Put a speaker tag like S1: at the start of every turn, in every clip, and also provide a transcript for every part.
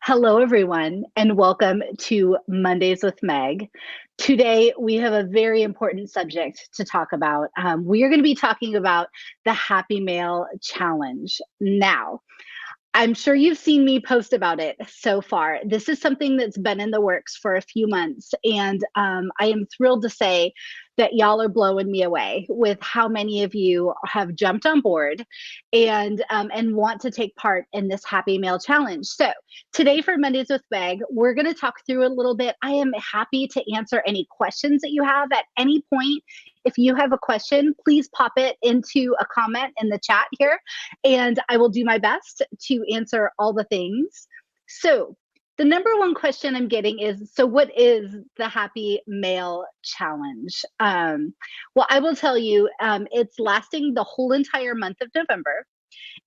S1: Hello, everyone, and welcome to Mondays with Meg. Today, we have a very important subject to talk about. We are going to be talking about the Happy Mail Challenge. Now, I'm sure you've seen me post about it so far. This is something that's been in the works for a few months, and I am thrilled to say that y'all are blowing me away with how many of you have jumped on board and want to take part in this Happy Mail Challenge. So today for Mondays with Meg, we're going to talk through a little bit. I am happy to answer any questions that you have at any point. If you have a question, please pop it into a comment in the chat here, and I will do my best to answer all the things. So the number one question I'm getting is, so what is the Happy Mail Challenge? Well, I will tell you, it's lasting the whole entire month of November.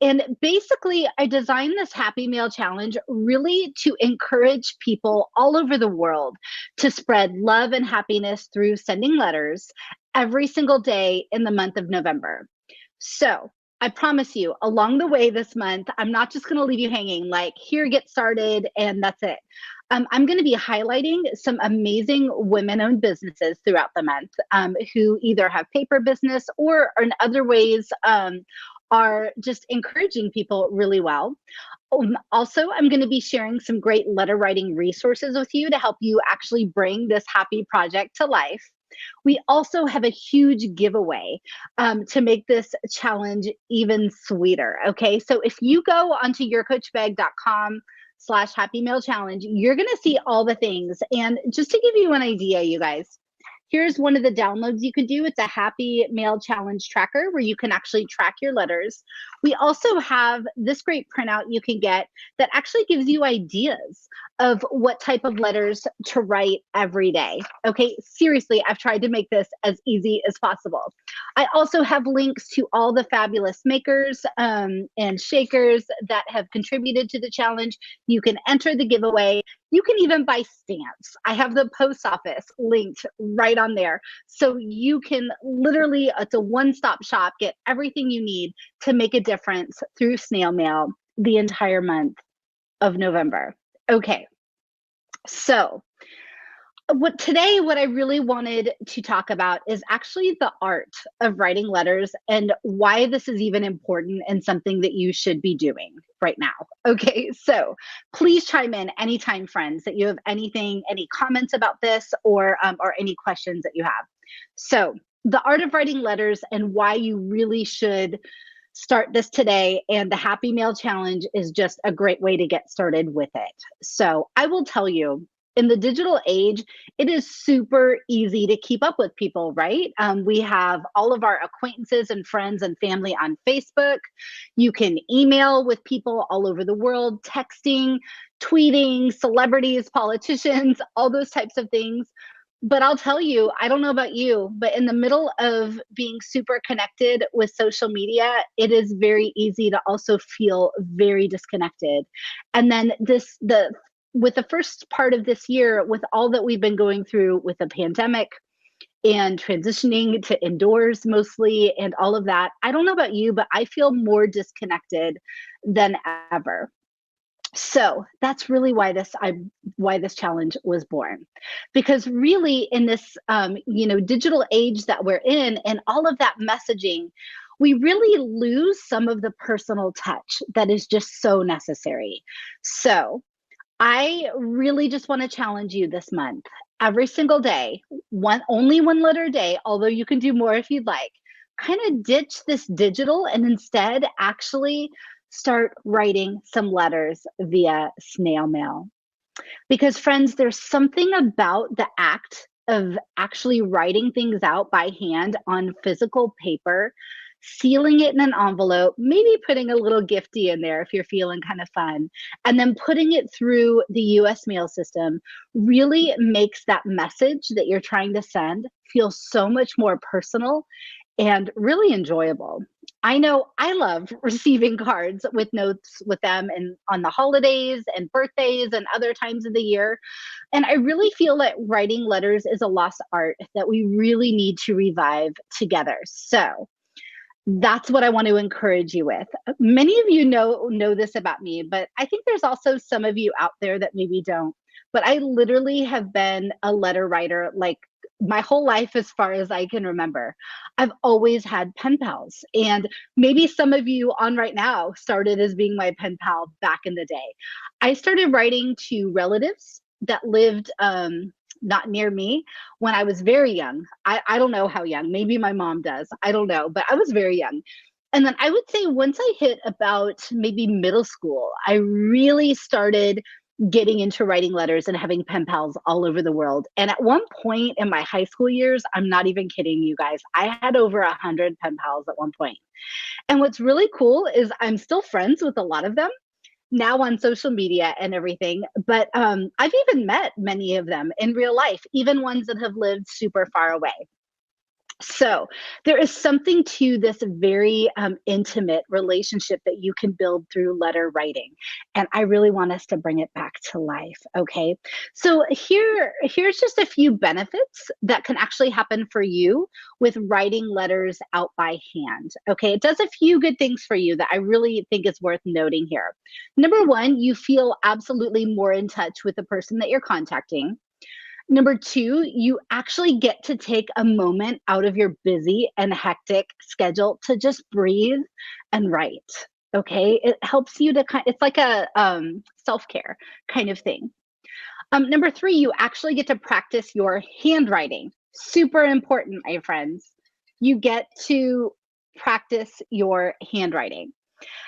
S1: And basically, I designed this Happy Mail Challenge really to encourage people all over the world to spread love and happiness through sending letters every single day in the month of November. So I promise you, along the way this month, I'm not just going to leave you hanging like, here, get started, and that's it. I'm going to be highlighting some amazing women-owned businesses throughout the month who either have paper business or in other ways are just encouraging people really well. Also, I'm going to be sharing some great letter writing resources with you to help you actually bring this happy project to life. We also have a huge giveaway to make this challenge even sweeter. Okay, so if you go onto yourcoachbag.com/happy mail challenge, you're going to see all the things. And just to give you an idea, you guys, here's one of the downloads you can do. It's a Happy Mail Challenge tracker where you can actually track your letters. We also have this great printout you can get that actually gives you ideas of what type of letters to write every day. Okay, seriously, I've tried to make this as easy as possible. I also have links to all the fabulous makers and shakers that have contributed to the challenge. You can enter the giveaway. You can even buy stamps. I have the post office linked right on there. So you can literally, it's a one-stop shop, get everything you need to make a difference through snail mail the entire month of November. Okay, so what I really wanted to talk about is actually the art of writing letters and why this is even important and something that you should be doing right now. Okay, so please chime in anytime, friends, that you have anything, any comments about this or any questions that you have. So the art of writing letters and why you really should start this today, and the Happy Mail Challenge is just a great way to get started with it. So I will tell you, in the digital age, it is super easy to keep up with people, right? We have all of our acquaintances and friends and family on Facebook. You can email with people all over the world, texting, tweeting, celebrities, politicians, all those types of things. But I'll tell you, I don't know about you, but in the middle of being super connected with social media, it is very easy to also feel very disconnected. And then with the first part of this year, with all that we've been going through with the pandemic and transitioning to indoors mostly and all of that, I don't know about you, but I feel more disconnected than ever. So that's really why this challenge was born, because really in this digital age that we're in and all of that messaging, we really lose some of the personal touch that is just so necessary. So I really just want to challenge you this month, every single day, only one letter a day, although you can do more if you'd like. Kind of ditch this digital and instead actually start writing some letters via snail mail. Because, friends, there's something about the act of actually writing things out by hand on physical paper, sealing it in an envelope, maybe putting a little gifty in there if you're feeling kind of fun, and then putting it through the US mail system really makes that message that you're trying to send feel so much more personal and really enjoyable. I know I love receiving cards with notes with them and on the holidays and birthdays and other times of the year. And I really feel that writing letters is a lost art that we really need to revive together. So That's what I want to encourage you with. Many of you know this about me, but I think there's also some of you out there that maybe don't. But I literally have been a letter writer like my whole life as far as I can remember. I've always had pen pals. And maybe some of you on right now started as being my pen pal back in the day. I started writing to relatives that lived not near me when I was very young. I don't know how young. Maybe my mom does. I don't know, but I was very young. And then I would say once I hit about maybe middle school, I really started getting into writing letters and having pen pals all over the world. And at one point in my high school years, I'm not even kidding you guys, I had over 100 pen pals at one point. And what's really cool is I'm still friends with a lot of them now on social media and everything. But I've even met many of them in real life, even ones that have lived super far away. So there is something to this very intimate relationship that you can build through letter writing. And I really want us to bring it back to life. Okay. So here's just a few benefits that can actually happen for you with writing letters out by hand. Okay. It does a few good things for you that I really think is worth noting here. Number one, you feel absolutely more in touch with the person that you're contacting. Number two, you actually get to take a moment out of your busy and hectic schedule to just breathe and write. Okay. It helps you to it's like a self care kind of thing. Number three, you actually get to practice your handwriting. Super important, my friends. You get to practice your handwriting.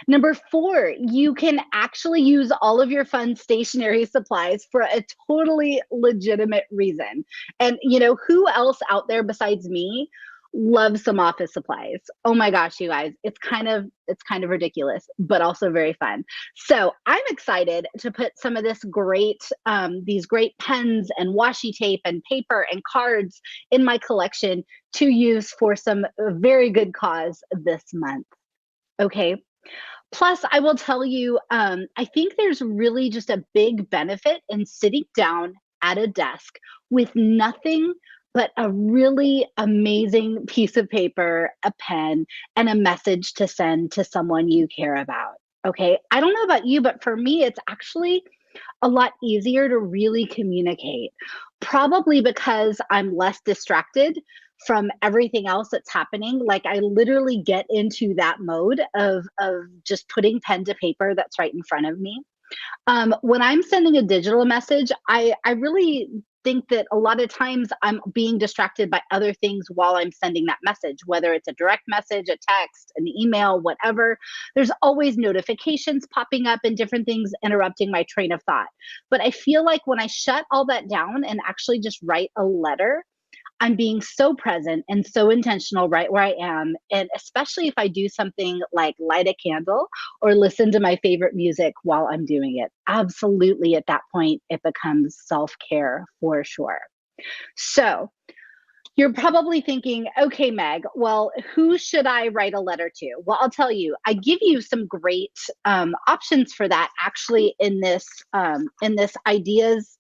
S1: Number four, you can actually use all of your fun stationery supplies for a totally legitimate reason. And who else out there besides me loves some office supplies? Oh my gosh, you guys, it's kind of ridiculous, but also very fun. So I'm excited to put some of these great pens and washi tape and paper and cards in my collection to use for some very good cause this month. Okay. Plus, I will tell you, I think there's really just a big benefit in sitting down at a desk with nothing but a really amazing piece of paper, a pen, and a message to send to someone you care about. Okay. I don't know about you, but for me, it's actually a lot easier to really communicate. Probably because I'm less distracted from everything else that's happening. Like I literally get into that mode of just putting pen to paper that's right in front of me. When I'm sending a digital message, I really think that a lot of times I'm being distracted by other things while I'm sending that message, whether it's a direct message, a text, an email, whatever. There's always notifications popping up and different things interrupting my train of thought. But I feel like when I shut all that down and actually just write a letter, I'm being so present and so intentional right where I am. And especially if I do something like light a candle or listen to my favorite music while I'm doing it. Absolutely, at that point, it becomes self care for sure. So, you're probably thinking, okay, Meg, well, who should I write a letter to? Well, I'll tell you, I give you some great options for that actually in this ideas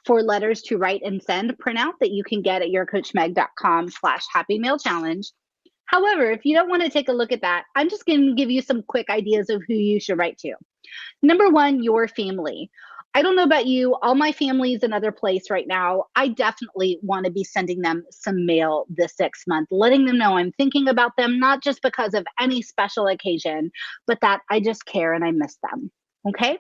S1: for letters to write and send printout that you can get at yourcoachmeg.com/happy mail challenge. However, if you don't want to take a look at that, I'm just going to give you some quick ideas of who you should write to. Number one, your family. I don't know about you, all my family's in another place right now. I definitely want to be sending them some mail this 6th month, letting them know I'm thinking about them, not just because of any special occasion, but that I just care and I miss them. Okay.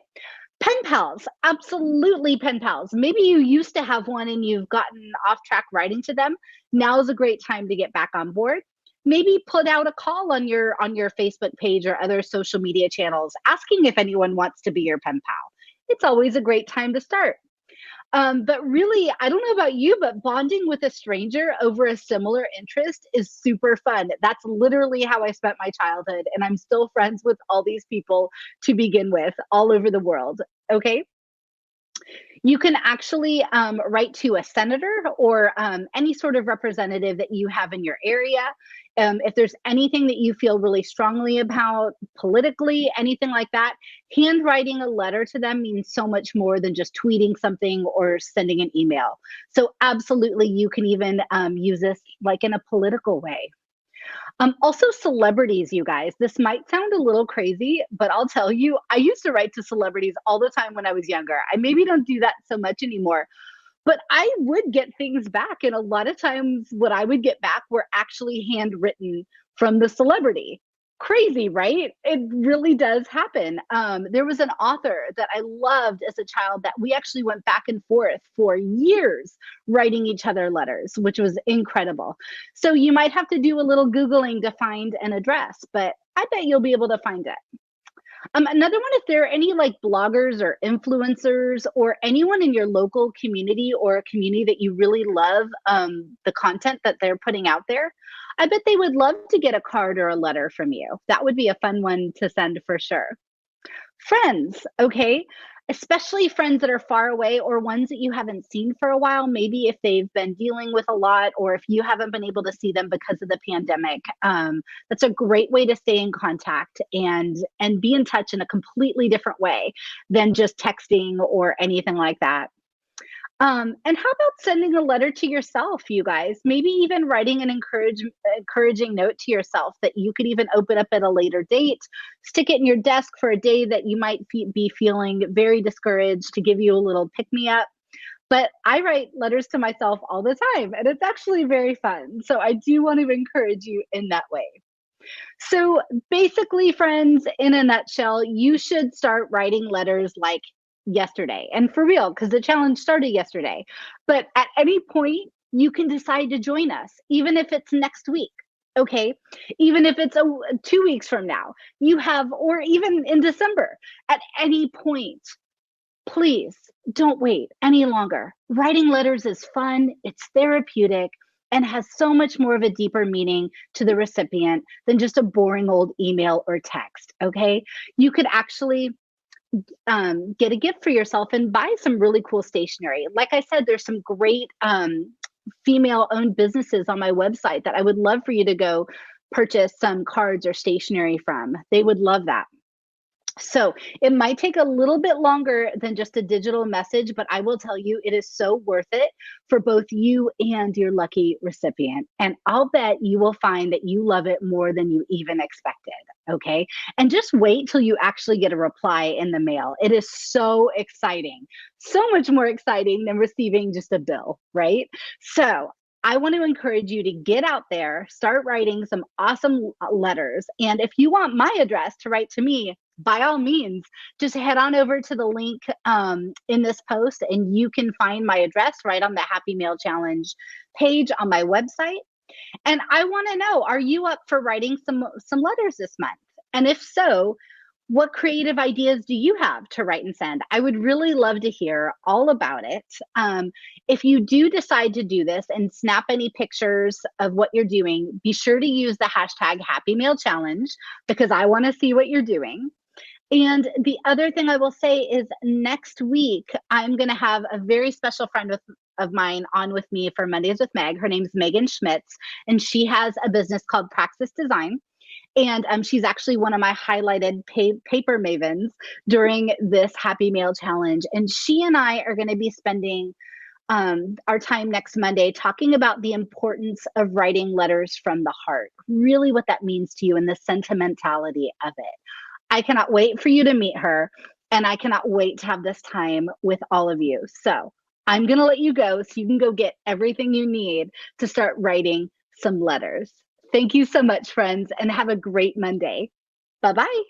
S1: Pen pals, absolutely pen pals. Maybe you used to have one and you've gotten off track writing to them. Now is a great time to get back on board. Maybe put out a call on your Facebook page or other social media channels asking if anyone wants to be your pen pal. It's always a great time to start. But really, I don't know about you, but bonding with a stranger over a similar interest is super fun. That's literally how I spent my childhood. And I'm still friends with all these people to begin with all over the world. Okay. You can actually write to a senator or any sort of representative that you have in your area. If there's anything that you feel really strongly about politically, anything like that, handwriting a letter to them means so much more than just tweeting something or sending an email. So absolutely, you can even use this like in a political way. Also, celebrities, you guys. This might sound a little crazy, but I'll tell you, I used to write to celebrities all the time when I was younger. I maybe don't do that so much anymore, but I would get things back. And a lot of times, what I would get back were actually handwritten from the celebrity. Crazy, right? It really does happen. There was an author that I loved as a child that we actually went back and forth for years writing each other letters, which was incredible. So you might have to do a little Googling to find an address, but I bet you'll be able to find it. Another one, if there are any like bloggers or influencers or anyone in your local community or a community that you really love the content that they're putting out there, I bet they would love to get a card or a letter from you. That would be a fun one to send for sure. Friends, okay? Especially friends that are far away or ones that you haven't seen for a while, maybe if they've been dealing with a lot or if you haven't been able to see them because of the pandemic. That's a great way to stay in contact and be in touch in a completely different way than just texting or anything like that. And how about sending a letter to yourself, you guys? Maybe even writing an encouraging note to yourself that you could even open up at a later date, stick it in your desk for a day that you might be feeling very discouraged to give you a little pick me up. But I write letters to myself all the time, and it's actually very fun. So I do want to encourage you in that way. So basically, friends, in a nutshell, you should start writing letters like yesterday. And for real, because the challenge started yesterday. But at any point, you can decide to join us, even if it's next week. Okay. Even if it's 2 weeks from now, you have, or even in December, at any point, please don't wait any longer. Writing letters is fun, it's therapeutic, and has so much more of a deeper meaning to the recipient than just a boring old email or text. Okay. You could actually get a gift for yourself and buy some really cool stationery. Like I said, there's some great female owned businesses on my website that I would love for you to go purchase some cards or stationery from. They would love that. So it might take a little bit longer than just a digital message, but I will tell you, it is so worth it for both you and your lucky recipient. And I'll bet you will find that you love it more than you even expected. Okay. And just wait till you actually get a reply in the mail. It is so exciting, so much more exciting than receiving just a bill, right? So I want to encourage you to get out there, start writing some awesome letters. And if you want my address to write to me, by all means, just head on over to the link in this post and you can find my address right on the Happy Mail Challenge page on my website. And I want to know, are you up for writing some letters this month? And if so, what creative ideas do you have to write and send? I would really love to hear all about it. If you do decide to do this and snap any pictures of what you're doing, be sure to use the hashtag Happy Mail Challenge because I want to see what you're doing. And the other thing I will say is next week, I'm going to have a very special friend of mine on with me for Mondays with Meg. Her name's Megan Schmitz, and she has a business called Praxis Design. And she's actually one of my highlighted paper mavens during this Happy Mail Challenge. And she and I are going to be spending our time next Monday talking about the importance of writing letters from the heart, really what that means to you and the sentimentality of it. I cannot wait for you to meet her, and I cannot wait to have this time with all of you. So I'm going to let you go so you can go get everything you need to start writing some letters. Thank you so much, friends, and have a great Monday. Bye-bye.